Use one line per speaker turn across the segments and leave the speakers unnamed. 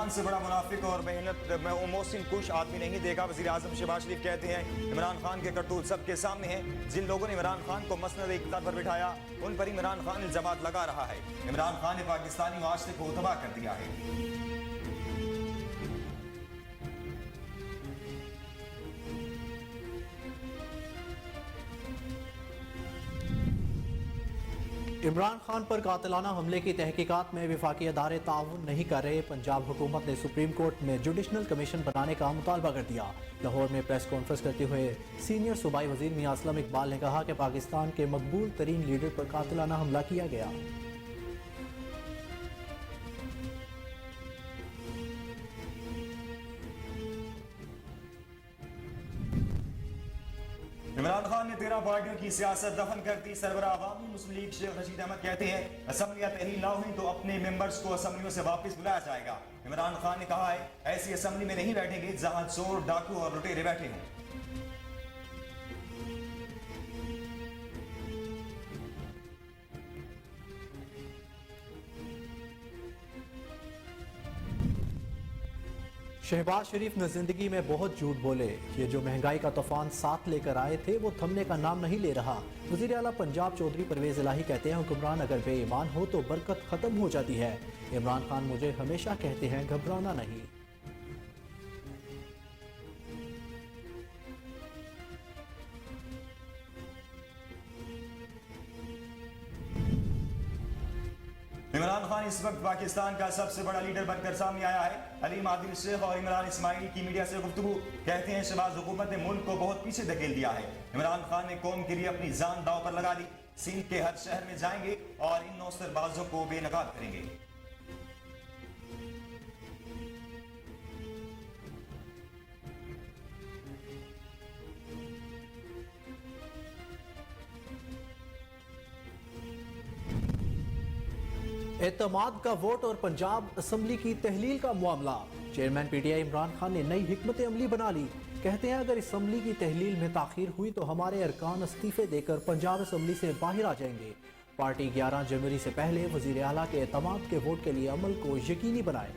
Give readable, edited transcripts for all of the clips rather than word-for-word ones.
خان سے بڑا منافق اور محنت میں محسن کش آدمی نہیں دیکھا. وزیر اعظم شہباز شریف کہتے ہیں عمران خان کے کرتوت سب کے سامنے ہیں. جن لوگوں نے عمران خان کو مسند اقتدار پر بٹھایا ان پر عمران خان الزامات لگا رہا ہے. عمران خان نے پاکستانی معاشرے کو تباہ کر دیا ہے.
عمران خان پر قاتلانہ حملے کی تحقیقات میں وفاقی ادارے تعاون نہیں کر رہے. پنجاب حکومت نے سپریم کورٹ میں جوڈیشنل کمیشن بنانے کا مطالبہ کر دیا. لاہور میں پریس کانفرنس کرتے ہوئے سینئر صوبائی وزیر میاں اسلم اقبال نے کہا کہ پاکستان کے مقبول ترین لیڈر پر قاتلانہ حملہ کیا گیا.
عمران خان نے 13 پارٹیوں کی سیاست دفن کر دی. سربراہ عوامی مسلم لیگ شیخ رشید احمد کہتے ہیں اسمبلیاں تحلیل نہ ہوئی تو اپنے ممبرز کو اسمبلیوں سے واپس بلایا جائے گا. عمران خان نے کہا ہے ایسی اسمبلی میں نہیں بیٹھیں گے جہاں چور ڈاکو اور لٹیرے بیٹھے ہوں.
شہباز شریف نے زندگی میں بہت جھوٹ بولے. یہ جو مہنگائی کا طوفان ساتھ لے کر آئے تھے وہ تھمنے کا نام نہیں لے رہا. وزیر اعلیٰ پنجاب چودھری پرویز الہی کہتے ہیں حکمران اگر بے ایمان ہو تو برکت ختم ہو جاتی ہے. عمران خان مجھے ہمیشہ کہتے ہیں گھبرانا نہیں.
عمران خان اس وقت پاکستان کا سب سے بڑا لیڈر بن کر سامنے آیا ہے. علیم عادل شیخ اور عمران اسماعیل کی میڈیا سے گفتگو. کہتے ہیں شہباز حکومت نے ملک کو بہت پیچھے دھکیل دیا ہے. عمران خان نے قوم کے لیے اپنی جان داؤ پر لگا دی. سندھ کے ہر شہر میں جائیں گے اور ان نوسر بازوں کو بے نقاب کریں گے.
اعتماد کا ووٹ اور پنجاب اسمبلی کی تحلیل کا معاملہ. Chairman P T I Imran Khan نے نئی حکمت عملی بنا لی. کہتے ہیں اگر اسمبلی کی تحلیل میں تاخیر ہوئی تو ہمارے ارکان استعفے دے کر پنجاب اسمبلی سے باہر آ جائیں گے. پارٹی 11 جنوری سے پہلے وزیر اعلیٰ کے اعتماد کے ووٹ کے لیے عمل کو یقینی بنائے.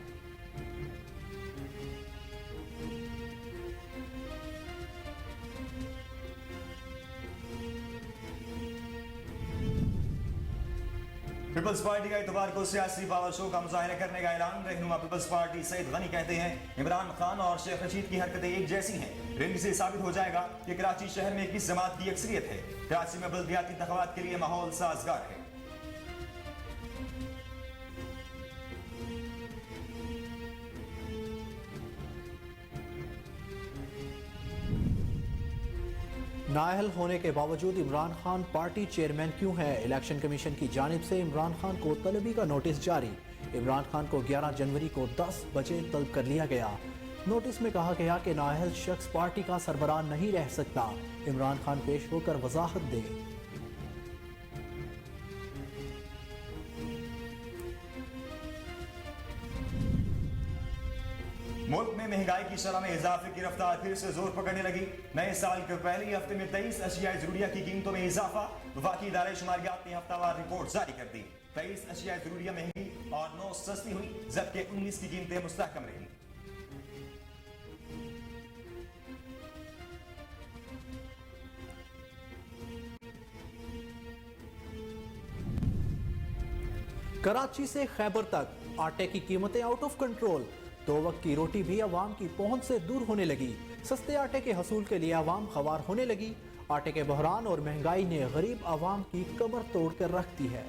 پیپلز پارٹی کا اتوار کو سیاسی پاور شو کا مظاہرہ کرنے کا اعلان. رہنما پیپلز پارٹی سعید غنی کہتے ہیں عمران خان اور شیخ رشید کی حرکتیں ایک جیسی ہیں. ریلی سے ثابت ہو جائے گا کہ کراچی شہر میں کس جماعت کی اکثریت ہے. کراچی میں بلدیاتی انتخابات کے لیے ماحول سازگار ہے.
نااہل ہونے کے باوجود عمران خان پارٹی چیئرمین کیوں ہے؟ الیکشن کمیشن کی جانب سے عمران خان کو طلبی کا نوٹس جاری. عمران خان کو 11 جنوری کو 10 بجے طلب کر لیا گیا. نوٹس میں کہا گیا کہ نااہل شخص پارٹی کا سربراہ نہیں رہ سکتا. عمران خان پیش ہو کر وضاحت دیں.
ملک میں مہنگائی کی شرح میں اضافے کی رفتار پھر سے زور پکڑنے لگی. نئے سال کے پہلے ہی ہفتے میں 23 اشیاء ضروریہ کی قیمتوں میں اضافہ. وفاقی ادارے شماریات نے ہفتہ وار رپورٹ جاری کر دی. 23 اشیاء ضروریہ مہنگی اور 9 سستی ہوئی جبکہ 19 کی قیمتیں مستحکم رہیں.
کراچی سے خیبر تک آٹے کی قیمتیں آؤٹ آف کنٹرول. 2 وقت کی روٹی بھی عوام کی پہنچ سے دور ہونے لگی. سستے آٹے کے حصول کے لیے عوام خوار ہونے لگی. آٹے کے بحران اور مہنگائی نے غریب عوام کی کمر توڑ کر رکھ دی ہے.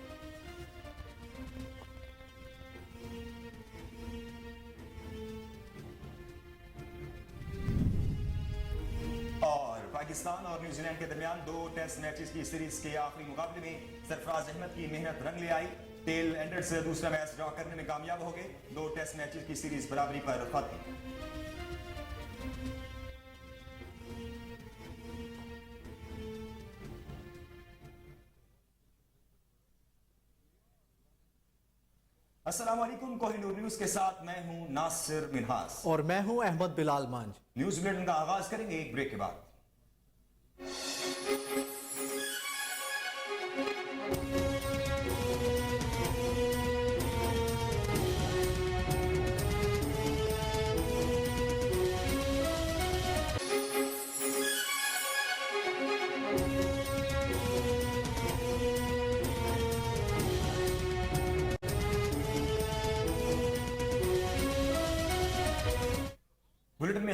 اور پاکستان اور نیوزی لینڈ کے درمیان 2 ٹیسٹ میچز کی سیریز کے آخری مقابلے میں سرفراز احمد کی محنت رنگ لے آئی. ٹیل اینڈر سے دوسرا میچ ڈرا کرنے میں کامیاب ہو گئے. 2 ٹیسٹ میچز کی سیریز برابری پر ختم. السلام علیکم. کوہی نور نیوز کے ساتھ میں ہوں ناصر منہاس
اور میں ہوں احمد بلال منج.
نیوز بلیٹن کا آغاز کریں گے ایک بریک کے بعد.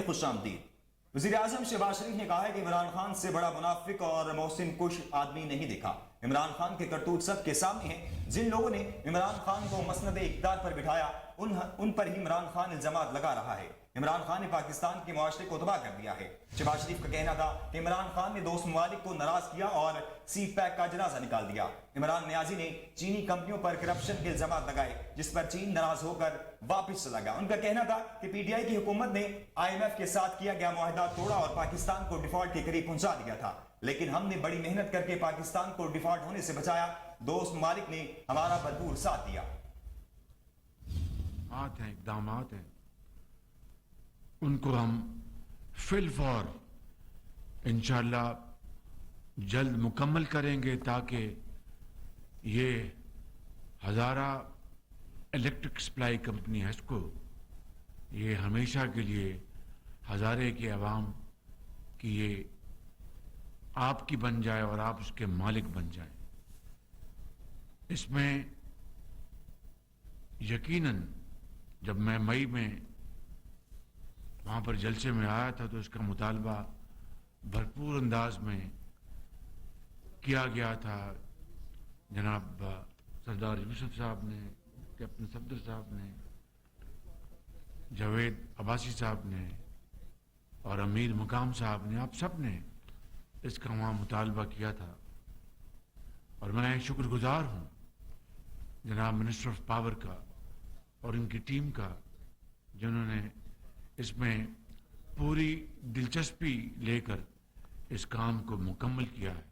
خوش آمدید۔ وزیر اعظم شہباز شریف نے کہا ہے کہ عمران خان سے بڑا منافق اور محسن کش آدمی نہیں دیکھا۔ عمران خان کے کرتوت سب کے سامنے ہیں۔ جن لوگوں نے عمران خان کو مسند اقتدار پر بٹھایا ان پر ہی عمران خان الزامات لگا رہا ہے۔ عمران خان نے پاکستان کے معاشرے کو تباہ کر دیا ہے۔ شہباز شریف کا کہنا تھا کہ عمران خان نے دوست ممالک کو ناراض کیا اور سی پیک کا جنازہ نکال دیا۔ عمران نیازی نے چینی کمپنیوں پر کرپشن کے الزامات لگائے جس پر چین ناراض ہو کر واپس چلا گیا۔ ان کا کہنا تھا کہ پی ٹی آئی کی حکومت نے IMF کے ساتھ کیا گیا معاہدہ توڑا اور پاکستان کو ڈیفالٹ کے قریب پہنچا دیا تھا، لیکن ہم نے بڑی محنت کر کے پاکستان کو ڈیفالٹ ہونے سے بچایا۔ دوست ممالک نے ہمارا بھرپور ساتھ دیا۔
اقدامات ہیں ان کو ہم فی الفور انشاءاللہ جلد مکمل کریں گے تاکہ یہ Hazara electric supply company HESCO یہ ہمیشہ کے لیے ہزارے کے عوام کی یہ آپ کی بن جائے اور آپ اس کے مالک بن جائیں۔ اس میں یقیناً جب میں مئی میں وہاں پر جلسے میں آیا تھا تو اس کا مطالبہ بھرپور انداز میں کیا گیا تھا۔ جناب سردار یوسف صاحب نے، کیپٹن صفدر صاحب نے، جاوید عباسی صاحب نے اور امیر مقام صاحب نے، آپ سب نے اس کا وہاں مطالبہ کیا تھا، اور میں شکر گزار ہوں جناب منسٹر آف پاور کا اور ان کی ٹیم کا جنہوں نے اس میں پوری دلچسپی لے کر اس کام کو مکمل کیا ہے۔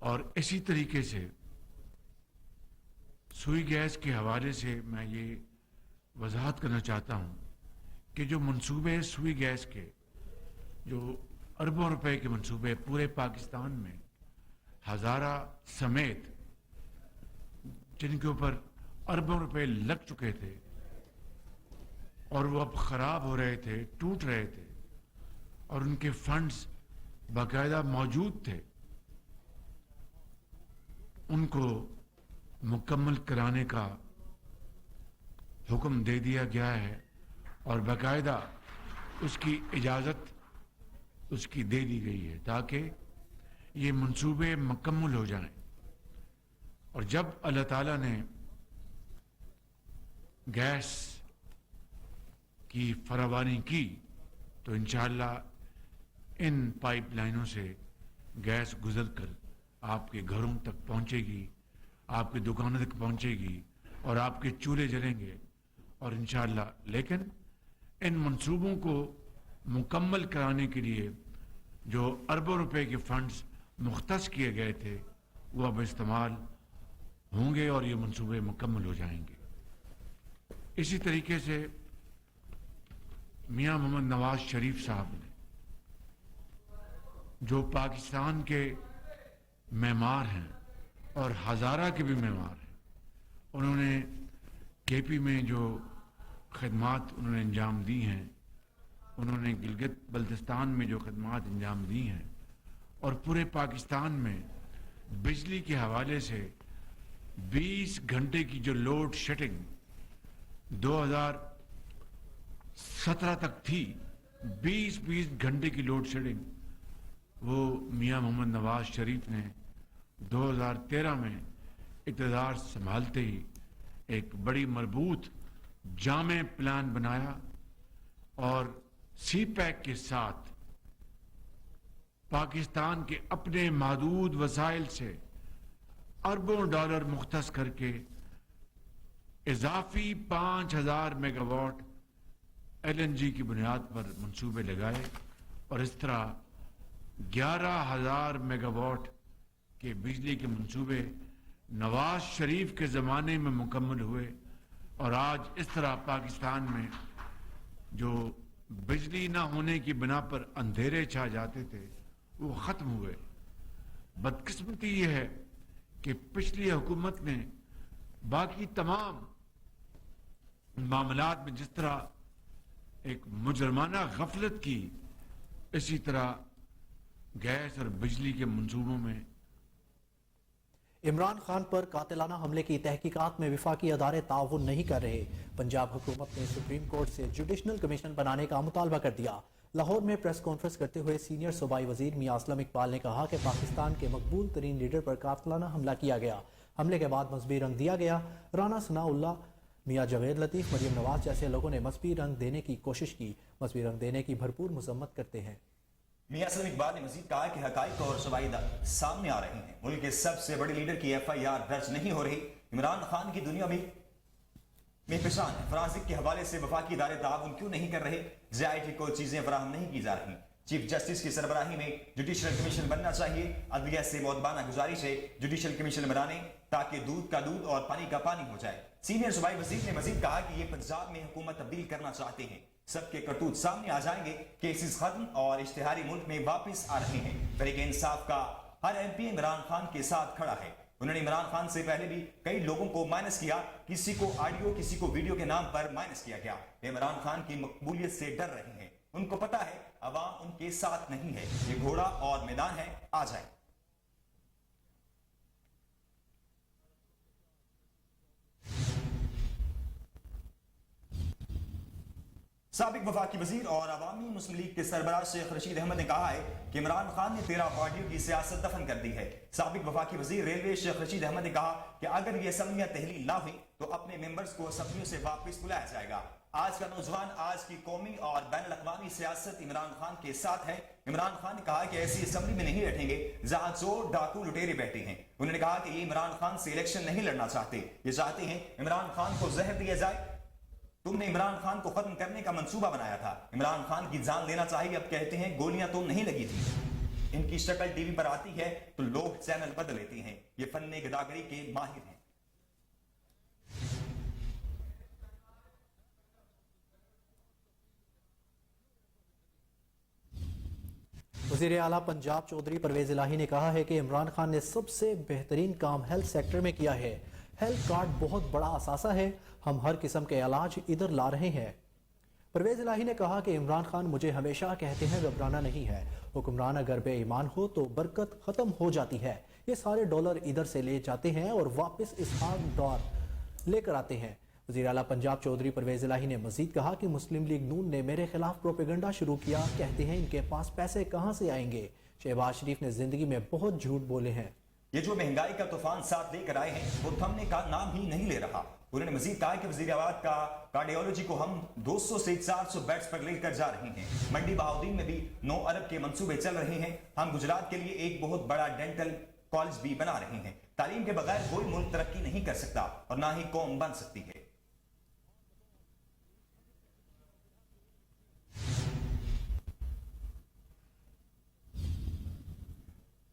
اور اسی طریقے سے سوئی گیس کے حوالے سے میں یہ وضاحت کرنا چاہتا ہوں کہ جو منصوبے سوئی گیس کے جو اربوں روپے کے منصوبے پورے پاکستان میں ہزارہ سمیت جن کے اوپر اربوں روپے لگ چکے تھے اور وہ اب خراب ہو رہے تھے، ٹوٹ رہے تھے، اور ان کے فنڈز باقاعدہ موجود تھے، ان کو مکمل کرانے کا حکم دے دیا گیا ہے اور باقاعدہ اس کی اجازت اس کی دے دی گئی ہے تاکہ یہ منصوبے مکمل ہو جائیں۔ اور جب اللہ تعالیٰ نے گیس کی فراوانی کی تو انشاءاللہ ان پائپ لائنوں سے گیس گزر کر آپ کے گھروں تک پہنچے گی، آپ کی دکانوں تک پہنچے گی اور آپ کے چولہے جلیں گے، اور انشاءاللہ لیکن ان منصوبوں کو مکمل کرانے کے لیے جو اربوں روپے کے فنڈز مختص کیے گئے تھے وہ اب استعمال ہوں گے اور یہ منصوبے مکمل ہو جائیں گے۔ اسی طریقے سے میاں محمد نواز شریف صاحب نے جو پاکستان کے معمار ہیں اور ہزارہ کے بھی معمار ہیں، انہوں نے کے پی میں جو خدمات انہوں نے انجام دی ہیں، انہوں نے گلگت بلتستان میں جو خدمات انجام دی ہیں، اور پورے پاکستان میں بجلی کے حوالے سے 20 گھنٹے کی جو لوڈ شیڈنگ 2017 تک تھی، 20 گھنٹے کی لوڈ شیڈنگ، وہ میاں محمد نواز شریف نے 2013 میں اقتدار سنبھالتے ہی ایک بڑی مربوط جامع پلان بنایا اور سی پیک کے ساتھ پاکستان کے اپنے محدود وسائل سے اربوں ڈالر مختص کر کے اضافی 5000 میگا واٹ LNG کی بنیاد پر منصوبے لگائے، اور اس طرح 11000 میگا واٹ کے بجلی کے منصوبے نواز شریف کے زمانے میں مکمل ہوئے، اور آج اس طرح پاکستان میں جو بجلی نہ ہونے کی بنا پر اندھیرے چھا جاتے تھے وہ ختم ہوئے۔ بدقسمتی یہ ہے کہ پچھلی حکومت نے باقی تمام معاملات میں جس طرح ایک مجرمانہ غفلت کی، اسی طرح گیس اور بجلی کے منصوبوں میں
عمران خان پر قاتلانہ حملے کی تحقیقات میں وفاقی ادارے تعاون نہیں کر رہے۔ پنجاب حکومت نے سپریم کورٹ سے جوڈیشنل کمیشن بنانے کا مطالبہ کر دیا۔ لاہور میں پریس کانفرنس کرتے ہوئے سینئر صوبائی وزیر میاں اسلم اقبال نے کہا کہ پاکستان کے مقبول ترین لیڈر پر قاتلانہ حملہ کیا گیا۔ حملے کے بعد مذہبی رنگ دیا گیا۔ رانا ثناء اللہ، میاں جاوید لطیف، مریم نواز جیسے لوگوں نے مذہبی رنگ دینے کی کوشش کی، مذہبی رنگ دینے کی بھرپور مذمت کرتے ہیں۔
میاں اسلم اقبال نے مزید کہا کہ حقائق اور شواہد سامنے آ رہے ہیں۔ ملک کے سب سے بڑے لیڈر کی FIR درج نہیں ہو رہی۔ عمران خان کی دنیا میں پہچان ہے۔ فرانسک کے حوالے سے وفاقی ادارے تعاون کیوں نہیں کر رہے؟ CID کو چیزیں فراہم نہیں کی جا رہی۔ چیف جسٹس کی سربراہی میں جوڈیشل کمیشن بننا چاہیے۔ عدلیہ سے مؤدبانہ گزارش ہے جوڈیشل کمیشن بنانے تاکہ دودھ کا دودھ اور پانی کا پانی ہو جائے۔ سینئر صوبائی وزیر نے مزید کہا کہ یہ پنجاب میں حکومت تبدیل کرنا چاہتے ہیں۔ سب کے کرتوت سامنے آ جائیں گے، کیسز ختم اور اشتہاری ملک میں واپس آ رہے ہیں۔ تحریک انصاف کا ہر MP عمران خان کے ساتھ کھڑا ہے۔ انہوں نے عمران خان سے پہلے بھی کئی لوگوں کو مائنس کیا، کسی کو آڈیو کسی کو ویڈیو کے نام پر مائنس کیا گیا۔ عمران خان کی مقبولیت سے ڈر رہے ہیں۔ ان کو پتا ہے عوام ان کے ساتھ نہیں ہے۔ یہ گھوڑا اور میدان ہے، آ جائیں۔ سابق وفاقی وزیر اور عوامی مسلم لیگ کے سربراہ شیخ رشید احمد نے کہا ہے کہ عمران خان نے 13 پارٹیوں کی سیاست دفن کر دی ہے۔ سابق وفاقی وزیر ریلوے شیخ رشید احمد نے کہا کہ اگر یہ اسمبلیاں تحلیل نہ ہوئی تو اپنے ممبرز کو اسمبلیوں سے واپس بلایا جائے گا۔ آج کا نوجوان آج کی قومی اور بین الاقوامی سیاست عمران خان کے ساتھ ہے۔ عمران خان نے کہا کہ ایسی اسمبلی میں نہیں بیٹھیں گے جہاں چور ڈاکو لٹیرے بیٹھے ہیں۔ انہوں نے کہا کہ یہ عمران خان سے الیکشن نہیں لڑنا چاہتے، یہ چاہتے ہیں عمران خان کو زہر دیا جائے۔ تم نے عمران خان کو ختم کرنے کا منصوبہ بنایا تھا، عمران خان کی جان لینا چاہیے، اب کہتے ہیں گولیاں تو نہیں لگی تھی۔ ان کی شکل ٹی وی پر آتی ہے تو لوگ چینل بدل لیتے ہیں۔ یہ فن گداگری کے ماہر ہیں۔
وزیر اعلیٰ پنجاب چودھری پرویز الہی نے کہا ہے کہ عمران خان نے سب سے بہترین کام ہیلتھ سیکٹر میں کیا ہے۔ ہیلتھ کارڈ بہت بڑا اثاثہ ہے، ہم ہر قسم کے علاج ادھر لا رہے ہیں۔ پرویز الہی نے کہا کہ عمران خان مجھے ہمیشہ کہتے ہیں گھبرانا نہیں ہے، حکمران اگر بے ایمان ہو تو برکت ختم ہو جاتی ہے، یہ سارے ڈالر ادھر سے لے جاتے ہیں اور واپس اسحاق ڈار لے کر آتے ہیں۔ وزیر اعلیٰ پنجاب چودھری پرویز الہی نے مزید کہا کہ مسلم لیگ نون نے میرے خلاف پروپیگنڈا شروع کیا، کہتے ہیں ان کے پاس پیسے کہاں سے آئیں گے۔ شہباز شریف نے زندگی میں بہت جھوٹ بولے ہیں۔
یہ جو مہنگائی کا طوفان ساتھ لے کر آئے ہیں وہ تھمنے کا نام ہی نہیں لے رہا۔ انہوں نے مزید کہا کہ وزیر آباد کا کارڈیولوجی کو ہم 200 سے 400 بیڈز پر لے کر جا رہے ہیں۔ منڈی بہاؤدین میں بھی 9 ارب کے منصوبے چل رہے ہیں۔ ہم گجرات کے لیے ایک بہت بڑا ڈینٹل کالج بھی بنا رہے ہیں۔ تعلیم کے بغیر کوئی ملک ترقی نہیں کر سکتا اور نہ ہی قوم بن سکتی ہے۔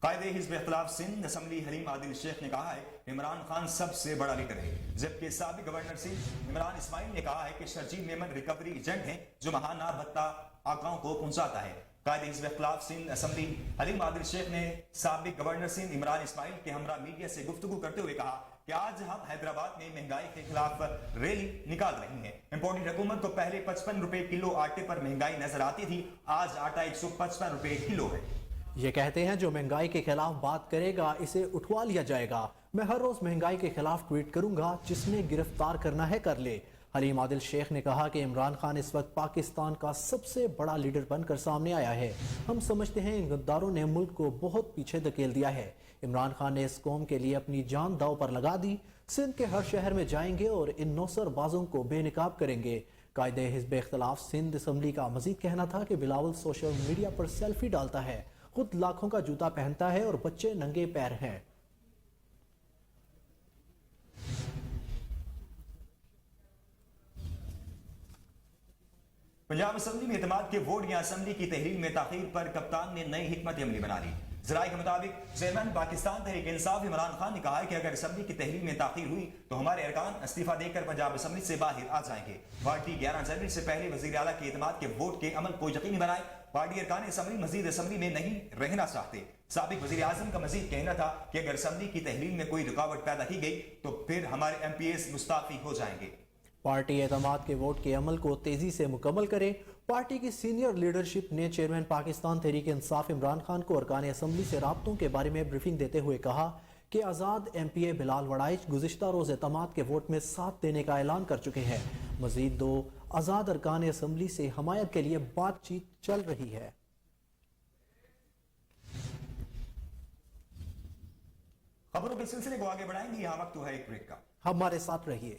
قائد حزب اختلاف سندھ اسمبلی حلیم عادل شیخ نے کہا ہے کہ عمران خان سب سے بڑا لیڈر ہے، جبکہ سابق گورنر سندھ عمران اسماعیل نے کہا ہے کہ شرجیل میمن ریکوری ایجنٹ ہیں جو ماہانہ بھتہ آقاؤں کو پہنچاتا ہے۔ قائد حزب اختلاف سندھ اسمبلی حلیم عادل شیخ نے سابق گورنر سندھ عمران اسماعیل کے ہمراہ میڈیا سے گفتگو کرتے ہوئے کہا کہ آج ہم حیدرآباد میں مہنگائی کے خلاف ریلی نکال رہے ہیں۔ امپورٹڈ حکومت کو پہلے 55 روپے کلو آٹے پر مہنگائی نظر آتی تھی، آج آٹا 155 روپے کلو ہے۔
یہ کہتے ہیں جو مہنگائی کے خلاف بات کرے گا اسے اٹھوا لیا جائے گا۔ میں ہر روز مہنگائی کے خلاف ٹویٹ کروں گا، جس نے گرفتار کرنا ہے کر لے۔ حلیم عادل شیخ نے کہا کہ عمران خان اس وقت پاکستان کا سب سے بڑا لیڈر بن کر سامنے آیا ہے۔ ہم سمجھتے ہیں ان غداروں نے ملک کو بہت پیچھے دھکیل دیا ہے۔ عمران خان نے اس قوم کے لیے اپنی جان داؤ پر لگا دی۔ سندھ کے ہر شہر میں جائیں گے اور ان نوسر بازوں کو بے نقاب کریں گے۔ قائد حزب اختلاف سندھ اسمبلی کا مزید کہنا تھا کہ بلاول سوشل میڈیا پر سیلفی ڈالتا ہے، خود لاکھوں کا جوتا پہنتا ہے اور بچے ننگے پیر ہیں۔
پنجاب اسمبلی میں اعتماد کے ووٹ یا اسمبلی کی تحلیل میں تاخیر پر کپتان نے نئی حکمت عملی بنا لی۔ ذرائع کے مطابق چیئرمین پاکستان تحریک انصاف عمران خان نے کہا ہے کہ اگر اسمبلی کی تحلیل میں تاخیر ہوئی تو ہمارے ارکان استعفیٰ دے کر پنجاب اسمبلی سے باہر آ جائیں گے۔ پارٹی 11 جنوری سے پہلے وزیر اعلیٰ کے اعتماد کے ووٹ کے عمل کو یقینی بنائے۔ پارٹی ارکان اسمبلی مزید اسمبلی میں نہیں رہنا چاہتے۔ سابق وزیر اعظم کا مزید کہنا تھا کہ اگر اسمبلی کی تحلیل میں کوئی رکاوٹ پیدا کی گئی تو پھر ہمارے MPs مستعفی ہو جائیں گے۔
پارٹی اعتماد کے ووٹ کے عمل کو تیزی سے مکمل کرے۔ پارٹی کی سینئر لیڈرشپ نے چیئرمین پاکستان تحریک انصاف عمران خان کو ارکان اسمبلی سے رابطوں کے بارے میں بریفنگ دیتے ہوئے کہا کہ آزاد ایم پی اے بلال وڑائچ گزشتہ روز اعتماد کے ووٹ میں ساتھ دینے کا اعلان کر چکے ہیں۔ مزید 2 آزاد ارکان اسمبلی سے حمایت کے لیے بات چیت چل رہی ہے۔
خبروں کے سلسلے کو آگے بڑھائیں گے، یہاں وقت ہے ایک بریک کا،
ہمارے ساتھ رہیے۔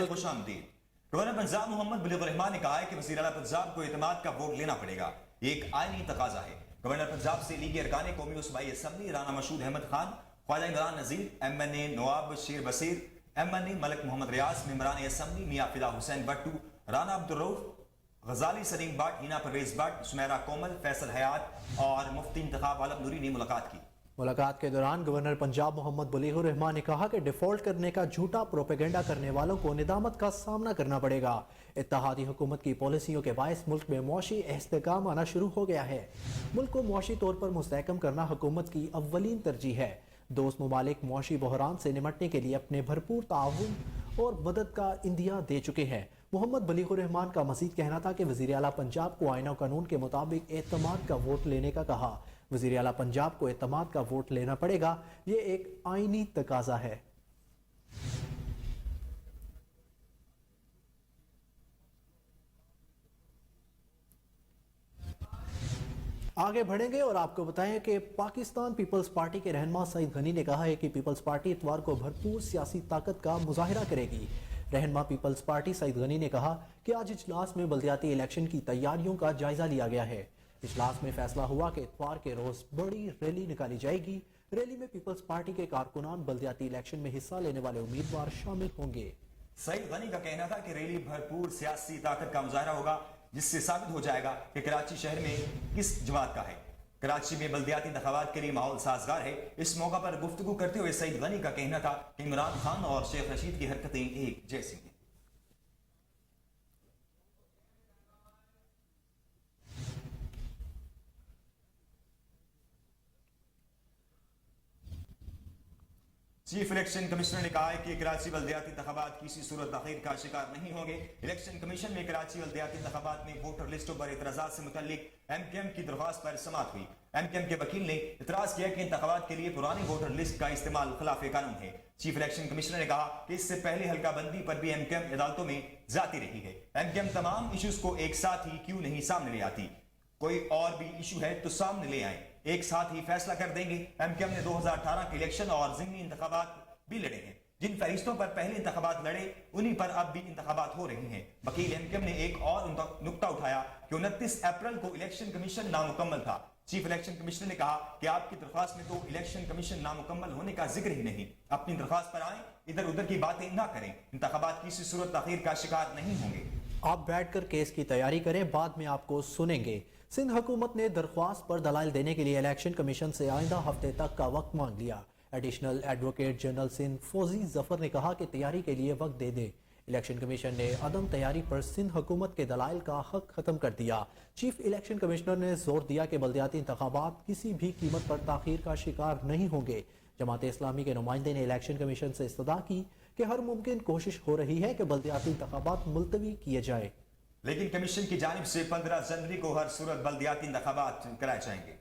خوش آمدید۔ گورنر پنجاب محمد بلیغ الرحمان نے کہا ہے کہ وزیر اعلیٰ پنجاب کو اعتماد کا ووٹ لینا پڑے گا، یہ ایک آئینی تقاضا ہے۔ گورنر پنجاب سے لیگی ارکان قومی و صوبائی اسمبلی رانا مشہود احمد خان، خواجہ عمران نذیر، ایم این اے نواب بشیر بصیر، ایم این اے ملک محمد ریاض، ممبران اسمبلی میاں فدا حسین بٹو، رانا عبدالرؤف، غزالی سلیم but, Hina Pervez but, Sameera کومل، فیصل حیات اور مفتی انتخاب عالم نوری نے ملاقات کی۔
ملاقات کے دوران گورنر پنجاب محمد بلیغ الرحمان نے کہا کہ ڈیفالٹ کرنے کا جھوٹا پروپیگنڈا کرنے والوں کو ندامت کا سامنا کرنا پڑے گا۔ اتحادی حکومت کی پالیسیوں کے باعث ملک میں معاشی استحکام آنا شروع ہو گیا ہے۔ ملک کو معاشی طور پر مستحکم کرنا حکومت کی اولین ترجیح ہے۔ دوست ممالک معاشی بحران سے نمٹنے کے لیے اپنے بھرپور تعاون اور مدد کا عندیہ دے چکے ہیں۔ محمد بلیغ الرحمان کا مزید کہنا تھا کہ وزیر اعلیٰ پنجاب کو آئین و قانون کے مطابق اعتماد کا ووٹ لینے کا کہا۔ وزیر اعلیٰ پنجاب کو اعتماد کا ووٹ لینا پڑے گا، یہ ایک آئینی تقاضا ہے۔ آگے بڑھیں گے اور آپ کو بتائیں کہ پاکستان پیپلز پارٹی کے رہنما سعید غنی نے کہا ہے کہ پیپلز پارٹی اتوار کو بھرپور سیاسی طاقت کا مظاہرہ کرے گی۔ رہنما پیپلز پارٹی سعید غنی نے کہا کہ آج اجلاس میں بلدیاتی الیکشن کی تیاریوں کا جائزہ لیا گیا ہے۔ اجلاس میں فیصلہ ہوا کہ اتوار کے روز بڑی ریلی نکالی جائے گی۔ ریلی میں پیپلز پارٹی کے کارکنان، بلدیاتی الیکشن میں حصہ لینے والے امیدوار شامل ہوں گے۔
سعید غنی کا کہنا تھا کہ ریلی بھرپور سیاسی طاقت کا مظاہرہ ہوگا، جس سے ثابت ہو جائے گا کہ کراچی شہر میں کس جماعت کا ہے۔ کراچی میں بلدیاتی انتخابات کے لیے ماحول سازگار ہے۔ اس موقع پر گفتگو کرتے ہوئے سعید غنی کا کہنا تھا کہ عمران خان اور شیخ رشید کی حرکتیں ایک جیسی ہیں۔ چیف الیکشن کمشنر نے کہا ہے کہ کراچی بلدیاتی انتخابات کسی صورت تاخیر کا شکار نہیں ہوں گے۔ الیکشن کمیشن میں کراچی بلدیاتی انتخابات میں ووٹر لسٹوں پر اعتراضات سے متعلق ایم کیو ایم کی درخواست پر سماعت ہوئی۔ ایم کیو ایم کے وکیل نے اعتراض کیا کہ انتخابات کے لیے پرانی ووٹر لسٹ کا استعمال خلاف قانون ہے۔ چیف الیکشن کمشنر نے کہا کہ اس سے پہلے حلقہ بندی پر بھی ایم کیو ایم عدالتوں میں جاتی رہی ہے۔ ایم کیو ایم تمام ایشوز کو ایک ساتھ ہی کیوں نہیں سامنے لے آتی؟ کوئی اور بھی ایشو ہے تو سامنے لے آئیں، ایک ساتھ ہی فیصلہ کر دیں گے۔ ایم کیو ایم نے 2018 کے الیکشن اور ضمنی انتخابات بھی لڑے ہیں۔ جن فہرستوں پر پہلے انتخابات لڑے انہی پر اب بھی انتخابات ہو رہی ہیں۔ وکیل ایم کیو ایم نے ایک اور نقطہ اٹھایا کہ 29 اپریل کو الیکشن کمیشن نامکمل تھا۔ چیف الیکشن کمشنر نے کہا کہ آپ کی درخواست میں تو الیکشن کمیشن نامکمل ہونے کا ذکر ہی نہیں۔ اپنی درخواست پر آئیں، ادھر ادھر کی باتیں نہ کریں۔ انتخابات کسی صورت تاخیر کا شکار نہیں ہوں گے۔
آپ بیٹھ کر کیس کی تیاری کریں، بعد میں آپ کو سنیں گے۔ سندھ حکومت نے درخواست پر دلائل دینے کے لیے الیکشن کمیشن سے آئندہ ہفتے تک کا وقت مانگ لیا۔ Additional advocate general Sindh Fauzi ظفر نے کہا کہ تیاری کے لیے وقت دے دیں۔ الیکشن کمیشن نے عدم تیاری پر سندھ حکومت کے دلائل کا حق ختم کر دیا۔ چیف الیکشن کمشنر نے زور دیا کہ بلدیاتی انتخابات کسی بھی قیمت پر تاخیر کا شکار نہیں ہوں گے۔ جماعت اسلامی کے نمائندے نے الیکشن کمیشن سے استدعا کی کہ ہر ممکن کوشش ہو رہی ہے کہ بلدیاتی انتخابات ملتوی کیے جائیں،
لیکن کمیشن کی جانب سے 15 جنوری کو ہر صورت بلدیاتی انتخابات کرائے جائیں گے۔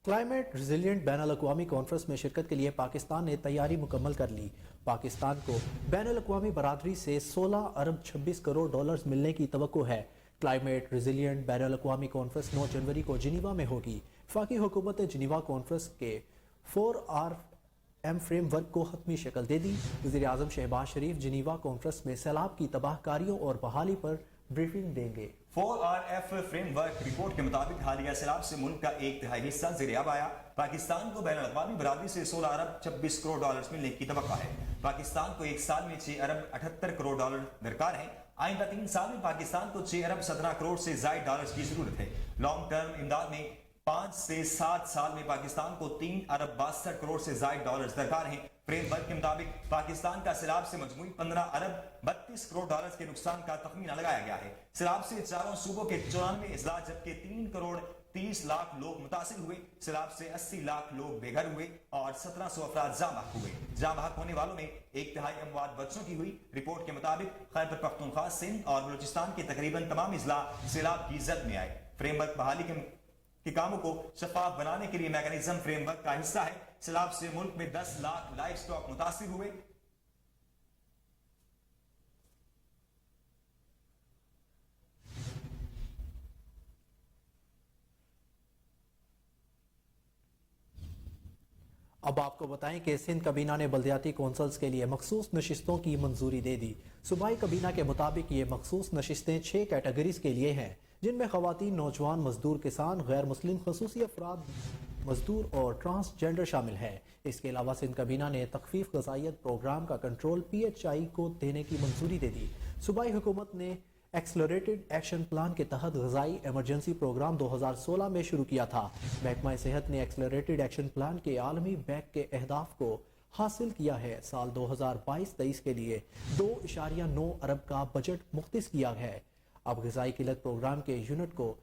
کلائمیٹ ریزیلینٹ بین الاقوامی کانفرنس میں شرکت کے لیے پاکستان نے تیاری مکمل کر لی۔ پاکستان کو بین الاقوامی برادری سے 16 ارب 26 کروڑ ڈالرز ملنے کی توقع ہے۔ کلائمیٹ ریزیلینٹ بین الاقوامی کانفرنس 9 جنوری کو جنیوا میں ہوگی۔ وفاقی حکومت نے جنیوا کانفرنس کے 4RM فریم ورک کو حتمی شکل دے دی۔ وزیر اعظم شہباز شریف جنیوا کانفرنس میں سیلاب کی تباہ کاریوں اور بحالی پر بریفنگ دیں گے۔
4RF فریم ورک رپورٹ کے مطابق حالیہ سیلاب سے ملک کا 1/3 حصہ زیرآب آیا۔ پاکستان کو بین الاقوامی برادری سے 16 ارب 26 کروڑ ڈالرز ملنے کی توقع ہے۔ پاکستان کو ایک سال میں 6 ارب 78 کروڑ ڈالر درکار ہے۔ آئندہ 3 سال میں پاکستان کو 6 ارب 17 کروڑ سے زائد ڈالرز کی ضرورت ہے۔ لانگ ٹرم امداد میں 5 سے 7 سال میں پاکستان کو 3 ارب 62 کروڑ سے زائد ڈالرز درکار ہیں۔ فریم ورک کے مطابق پاکستان کا سیلاب سے مجموعی 15 ارب 32 کروڑ ڈالرز کے نقصان کا تخمینہ لگایا گیا ہے۔ سیلاب سے چاروں صوبوں کے 94 اضلاع جبکہ 3 کروڑ 30 لاکھ لوگ متاثر ہوئے۔ سیلاب سے 80 لاکھ لوگ بے گھر ہوئے اور 1700 افراد جاں بحق ہوئے۔ جاں بحق ہونے والوں میں 1/3 اموات بچوں کی ہوئی۔ رپورٹ کے مطابق خیبر پختونخوا، سندھ اور بلوچستان کے تقریباً تمام اضلاع سیلاب کی زد میں آئے۔ فریم ورک بحالی کے کاموں کو شفاف بنانے کے لیے میکانزم فریم ورک کا حصہ ہے۔ سیلاب سے ملک میں 10 لاکھ لائف سٹاک متاثر ہوئے۔
اب آپ کو بتائیں کہ سندھ کابینہ نے بلدیاتی کونسلز کے لیے مخصوص نشستوں کی منظوری دے دی۔ صوبائی کابینہ کے مطابق یہ مخصوص نشستیں 6 کیٹیگریز کے لیے ہیں، جن میں خواتین، نوجوان، مزدور، کسان، غیر مسلم، خصوصی افراد، مزدور اور ٹرانسجنڈر شامل ہیں۔ اس کے علاوہ سندھ کابینہ نے تخفیف غذائیت پروگرام کا کنٹرول PHI کو دینے کی منظوری دے دی۔ صوبائی حکومت نے ایکسلریٹڈ ایکشن پلان کے تحت غذائی ایمرجنسی پروگرام 2016 میں شروع کیا تھا۔ محکمہ صحت نے ایکسلریٹڈ ایکشن پلان کے عالمی بینک کے اہداف کو حاصل کیا ہے۔ سال 2022-23 کے لیے 2.9 ارب کا بجٹ مختص کیا ہے۔ اب غذائی قلت پروگرام کے یونٹ کو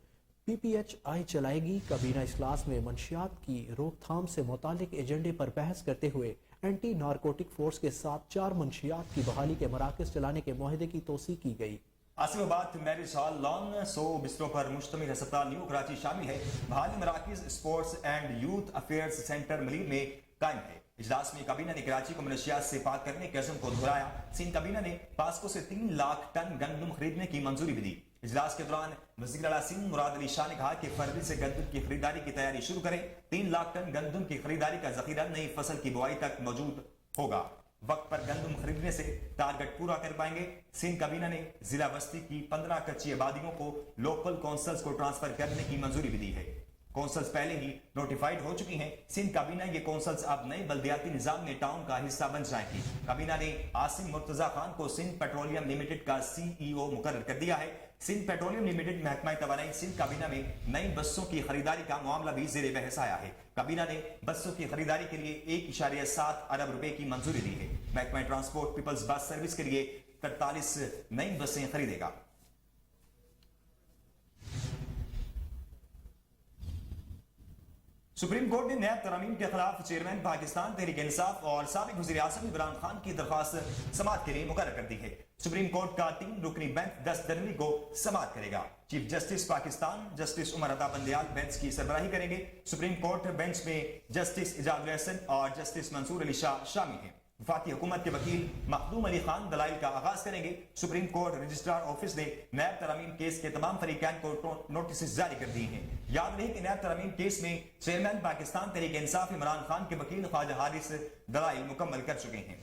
PPHI چلائے گی۔ کابینہ اجلاس میں منشیات کی روک تھام سے متعلق ایجنڈے پر بحث کرتے ہوئے اینٹی نارکوٹک فورس کے ساتھ 4 منشیات کی بحالی کے مراکز چلانے کے معاہدے کی توثیق کی گئی۔
عاصم آباد میرج ہال لان 100 بستروں پر مشتمل ہسپتال نیو کراچی شامل ہے۔ بحالی مراکز sports and youth affairs centre Malir میں قائم ہے۔ اجلاس میں کابینہ نے کراچی کو منشیات سے پاک کرنے کے عزم کو دہرایا۔ سندھ کابینہ نے پاسکو سے 3 لاکھ ٹن گندم خریدنے کی منظوری بھی دی۔ اجلاس کے دوران وزیر اعلیٰ سندھ مراد علی شاہ نے کہا کہ فروری سے گندم کی خریداری کی تیاری شروع کریں۔ 3 لاکھ ٹن گندم کی خریداری کا ذخیرہ نئی فصل کی بوائی تک موجود ہوگا۔ وقت پر گندم خریدنے سے ٹارگٹ پورا کر پائیں گے۔ سندھ کابینہ نے ضلع بستی کی 15 کچی آبادیوں کو لوکل کونسلز کو ٹرانسفر کرنے کی منظوری بھی دی ہے۔ کونسلز پہلے ہی نوٹیفائیڈ ہو چکی ہیں۔ سندھ کابینہ یہ کونسلز اب نئے بلدیاتی نظام میں ٹاؤن کا حصہ بن جائیں گی۔ کابینہ نے عاصم مرتضی خان کو سندھ پیٹرولیم لمیٹڈ کا CEO مقرر کر دیا ہے۔ سندھ پیٹرولیم لمیٹڈ محکمہ توانائی سندھ کابینہ میں نئی بسوں کی خریداری کا معاملہ بھی زیر بحث آیا ہے۔ کابینہ نے بسوں کی خریداری کے لیے 1.7 ارب روپے کی منظوری دی ہے۔ محکمہ ٹرانسپورٹ پیپلز بس سروس کے لیے 43 نئی بسیں خریدے گا۔ سپریم کورٹ نے نیب ترامیم کے خلاف چیئرمین پاکستان تحریک انصاف اور سابق وزیر اعظم عمران خان کی درخواست سماعت کے لیے مقرر کر دی ہے۔ سپریم کورٹ کا 3 رکنی بینچ 10 جنوری کو سماعت کرے گا۔ Chief justice Pakistan justice Umar Ata Bandial bench کی سربراہی کریں گے۔ سپریم کورٹ بینچ میں جسٹس اعجاز الحسن اور جسٹس منصور علی شاہ شامل ہیں۔ وفاقی حکومت کے وکیل مخدوم علی خان دلائل کا آغاز کریں گے۔ سپریم کورٹ رجسٹرار آفس نے نیب ترامیم کیس کے تمام فریقین کو نوٹسز جاری کر دیے ہیں۔ یاد رہے کہ نیب ترامیم کیس میں چیئرمین پاکستان تحریک انصاف عمران خان کے وکیل خواجہ حارث دلائل مکمل کر چکے ہیں۔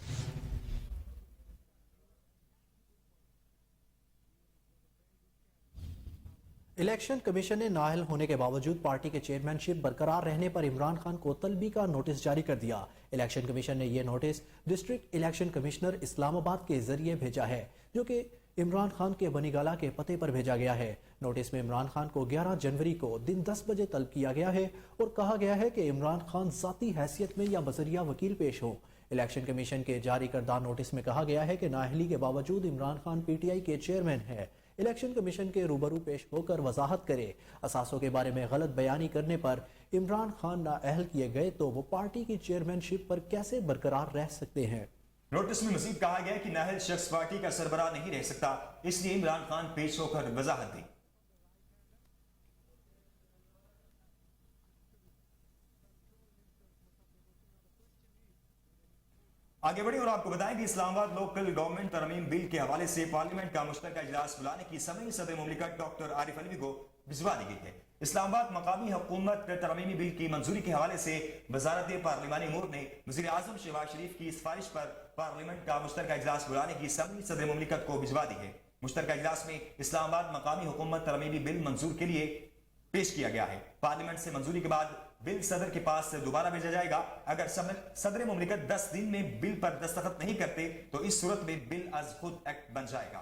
الیکشن کمیشن نے نااہل ہونے کے باوجود پارٹی کے چیئرمین شپ برقرار رہنے پر عمران خان کو طلبی کا نوٹس جاری کر دیا۔ الیکشن کمیشن نے یہ نوٹس ڈسٹرکٹ الیکشن کمشنر اسلام آباد کے ذریعے بھیجا ہے، جو کہ عمران خان کے بنی گالہ کے پتے پر بھیجا گیا ہے۔ نوٹس میں عمران خان کو 11 جنوری کو دن 10 بجے طلب کیا گیا ہے اور کہا گیا ہے کہ عمران خان ذاتی حیثیت میں یا بذریعہ وکیل پیش ہوں۔ الیکشن کمیشن کے جاری کردہ نوٹس میں کہا گیا ہے کہ نااہلی کے باوجود عمران خان PTI کے چیئرمین ہے۔ الیکشن کمیشن کے روبرو پیش ہو کر وضاحت کرے۔ اثاثوں کے بارے میں غلط بیانی کرنے پر عمران خان نااہل کیے گئے تو وہ پارٹی کی چیئرمین شپ پر کیسے برقرار رہ سکتے ہیں؟
نوٹس میں مزید کہا گیا کہ نااہل شخص پارٹی کا سربراہ نہیں رہ سکتا، اس لیے عمران خان پیش ہو کر وضاحت دی۔ آگے بڑھیں اور آپ کو بتائیں کہ اسلام آباد لوکل گورنمنٹ ترمیم بل کے حوالے سے پارلیمنٹ کا مشترکہ اجلاس بلانے کی سمعی صدر مملکت ڈاکٹر عارف علوی کو بھجوا دی گئی ہے۔ اسلام آباد مقامی حکومت ترمیمی بل کی منظوری کے حوالے سے وزارت پارلیمانی امور نے وزیر اعظم شہباز شریف کی سفارش پر پارلیمنٹ کا مشترکہ اجلاس بلانے کی سمعی صدر مملکت کو بھجوا دی ہے۔ مشترکہ اجلاس میں اسلام آباد مقامی حکومت ترمیمی بل منظور کے لیے پیش کیا گیا ہے۔ پارلیمنٹ سے منظوری کے بعد بل صدر کے پاس دوبارہ بھیجا جائے گا۔ اگر صدر مملکت 10 دن میں بل پر دستخط نہیں کرتے تو اس صورت میں بل از خود ایکٹ بن جائے گا۔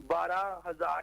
12,000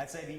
HIV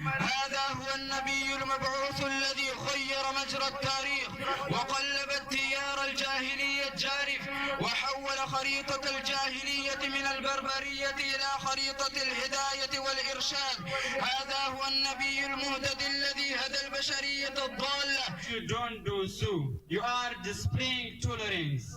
هذا هو النبي المبعوث الذي خير مجرى التاريخ وقلب التيار الجاهلي الجارف وحول خريطة الجاهلية من البربرية إلى خريطة الهداية والإرشاد. هذا هو النبي المهتدي الذي هدى البشرية الضالة. You don't do so. You are displaying tolerance.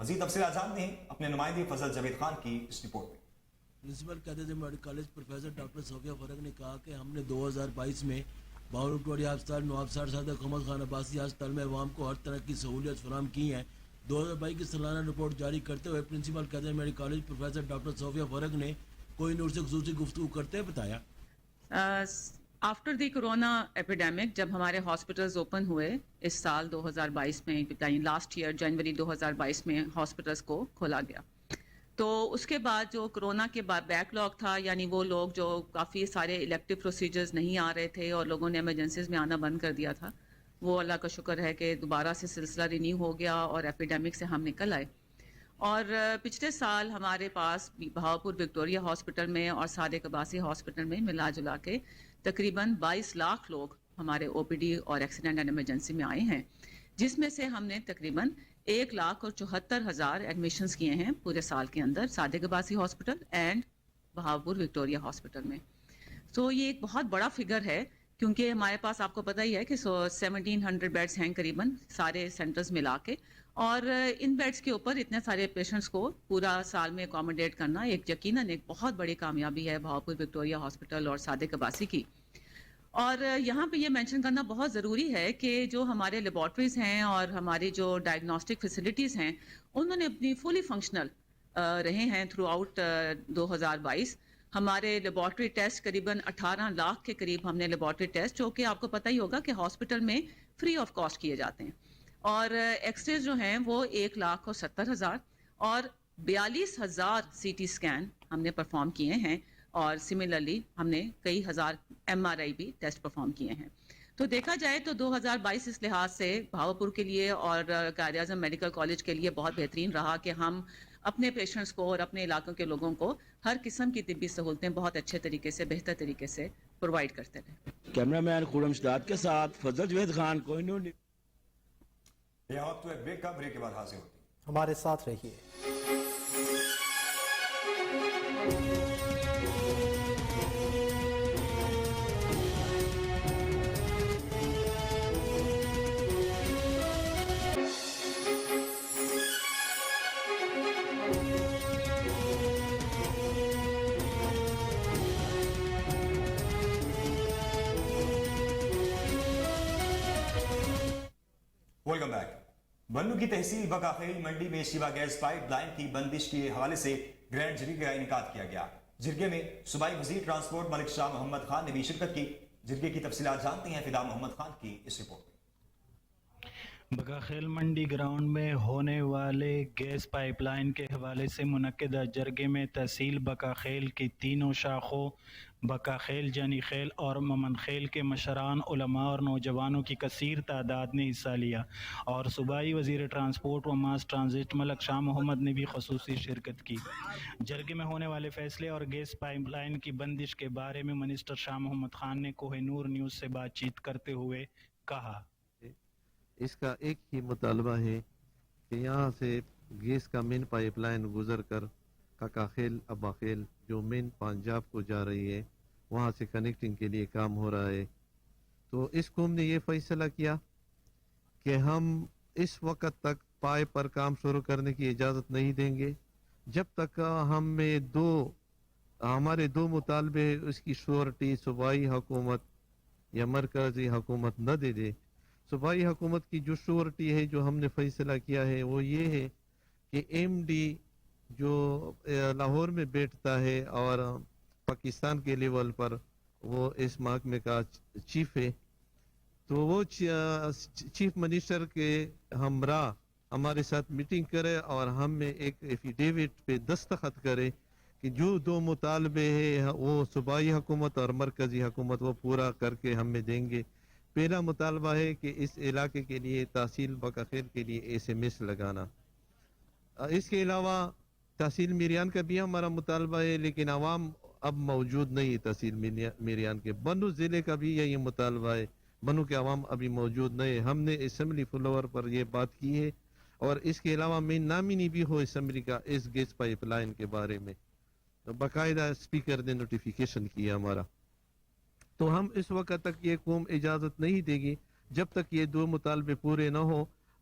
مزید تفصیلات جانتے ہیں اپنے نمائندے فضل جاوید خان کی اس رپورٹ میں۔
پرنسپل قائد میڈیکل کالج پروفیسر ڈاکٹر صوفیہ فرق نے کہا کہ ہم نے 2022 میں باور وکٹوریہ ہسپتال، نواب سار صادق احمد خان عباسی ہسپتال میں عوام کو ہر طرح کی سہولیت فراہم کی ہیں۔ 2022 کی سالانہ رپورٹ جاری کرتے ہوئے پرنسپل قائد میڈیکل کالج پروفیسر ڈاکٹر صوفیہ فرق نے کوئی نور سے خصوصی گفتگو کرتے بتایا،
آفٹر دی کرونا ایپیڈیمک جب ہمارے ہاسپٹلز اوپن ہوئے اس سال 2022 میں، لاسٹ ایئر جنوری 2022 میں ہاسپٹلز کو کھولا گیا، تو اس کے بعد جو کرونا کے بعد بیک لاگ تھا، یعنی وہ لوگ جو کافی سارے الیکٹیو پروسیجرز نہیں آ رہے تھے اور لوگوں نے ایمرجنسیز میں آنا بند کر دیا تھا، وہ اللہ کا شکر ہے کہ دوبارہ سے سلسلہ رینیو ہو گیا اور ایپیڈیمک سے ہم نکل آئے۔ اور پچھلے سال ہمارے پاس بہاولپور وکٹوریہ ہاسپٹل میں اور صادق عباسی ہاسپٹل میں ملا جلا کے تقریباً 22 لاکھ لوگ ہمارے او پی ڈی اور ایکسیڈنٹ اینڈ ایمرجنسی میں آئے ہیں، جس میں سے ہم نے تقریباً 1,74,000 ایڈمیشنز کیے ہیں پورے سال کے اندر Sadiq Abbasi hospital and Bahawalpur Victoria hospital میں۔ تو یہ ایک بہت بڑا فگر ہے، کیونکہ ہمارے پاس آپ کو پتہ ہی ہے کہ 1700 بیڈز ہیں قریباً سارے سینٹرز ملا کے، اور ان بیڈز کے اوپر اتنے سارے پیشنٹس کو پورا سال میں اکوموڈیٹ کرنا ایک یقیناً ایک بہت بڑی کامیابی ہے بہاولپور وکٹوریہ ہاسپٹل اور صادق عباسی کی۔ اور یہاں پہ یہ مینشن کرنا بہت ضروری ہے کہ جو ہمارے لیبارٹریز ہیں اور ہماری جو ڈائگنوسٹک فیسلٹیز ہیں انہوں نے اپنی فلی فنکشنل رہے ہیں تھرو آؤٹ 2022۔ ہمارے لیبارٹری ٹیسٹ قریباً 18 لاکھ کے قریب ہم نے لیبارٹری ٹیسٹ، جو کہ آپ کو پتہ ہی ہوگا کہ ہاسپٹل میں فری آف کاسٹ کیے جاتے ہیں، اور ایکس رے جو ہیں وہ 1,70,000 اور 42,000 سی ٹی اسکین ہم نے پرفارم کیے ہیں، اور سملرلی ہم نے کئی ہزار ایم آر آئی بھی ٹیسٹ پرفارم کیے ہیں۔ تو دیکھا جائے تو 2022 اس لحاظ سے بہاولپور کے لیے اور قائد اعظم میڈیکل کالج کے لیے بہت بہترین رہا کہ ہم اپنے پیشنٹس کو اور اپنے علاقوں کے لوگوں کو ہر قسم کی طبی سہولتیں بہت اچھے طریقے سے، بہتر طریقے سے پرووائڈ کرتے رہے۔
کیمرہ مین خورم شداد کے ساتھ فضل جاوید خان، کوئی نور۔
یہ وقت تو ایک بریک کا، بریک کے بعد حاضر ہوتے ہیں۔
ہمارے ساتھ رہیے۔
Welcome back. بنو کی تحصیل بکاخیل منڈی میں شیوا گیس پائپ لائن کی بندش کے حوالے سے گرینڈ جرگے کا انعقاد کیا گیا۔ جرگے میں صوبائی وزیر ٹرانسپورٹ ملک شاہ محمد خان نے بھی شرکت کی۔ جرگے کی تفصیلات جانتے ہیں فدا محمد خان کی اس رپورٹ میں۔
بکاخیل منڈی گراؤنڈ میں ہونے والے گیس پائپ لائن کے حوالے سے منعقدہ جرگے میں تحصیل بکاخیل کی تینوں شاخوں بکاخیل، جنی خیل اور ممن خیل کے مشران، علماء اور نوجوانوں کی کثیر تعداد نے حصہ لیا، اور صوبائی وزیر ٹرانسپورٹ و ماس ٹرانزٹ ملک شاہ محمد نے بھی خصوصی شرکت کی۔ جرگے میں ہونے والے فیصلے اور گیس پائپ لائن کی بندش کے بارے میں منسٹر شاہ محمد خان نے کوہ نور نیوز سے بات چیت کرتے ہوئے کہا،
اس کا ایک ہی مطالبہ ہے کہ یہاں سے گیس کا مین پائپ لائن گزر کر کاکاخیل اباخیل جو مین پنجاب کو جا رہی ہے وہاں سے کنیکٹنگ کے لیے کام ہو رہا ہے۔ تو اس قوم نے یہ فیصلہ کیا کہ ہم اس وقت تک پائپ پر کام شروع کرنے کی اجازت نہیں دیں گے جب تک ہمارے دو مطالبے اس کی شورٹی صوبائی حکومت یا مرکزی حکومت نہ دے دے۔ صوبائی حکومت کی جو شورٹی ہے جو ہم نے فیصلہ کیا ہے وہ یہ ہے کہ ایم ڈی جو لاہور میں بیٹھتا ہے اور پاکستان کے لیول پر وہ اس محکمے کا چیف ہے، تو وہ چیف منسٹر کے ہمراہ ہمارے ساتھ میٹنگ کرے اور ہمیں ایک ایفیڈیوٹ پہ دستخط کرے کہ جو دو مطالبے ہیں وہ صوبائی حکومت اور مرکزی حکومت وہ پورا کر کے ہمیں دیں گے۔ پہلا مطالبہ ہے کہ اس علاقے کے لیے تحصیل بکاخیل کے لیے ایس ایم ایس لگانا۔ اس کے علاوہ تحصیل میریان کا بھی ہمارا مطالبہ ہے، لیکن عوام اب موجود نہیں ہے تحصیل میریان کے۔ بنو ضلع کا بھی یہی مطالبہ ہے، بنو کے عوام ابھی موجود نہیں ہے۔ ہم نے اسمبلی فلور پر یہ بات کی ہے، اور اس کے علاوہ میں نامنی بھی ہو اسمبلی کا اس گیس پائپ لائن کے بارے میں، تو باقاعدہ اسپیکر نے نوٹیفیکیشن کیا ہمارا۔ تو ہم اس وقت تک یہ قوم اجازت نہیں دے گی جب تک یہ دو مطالبے پورے نہ ہو۔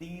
3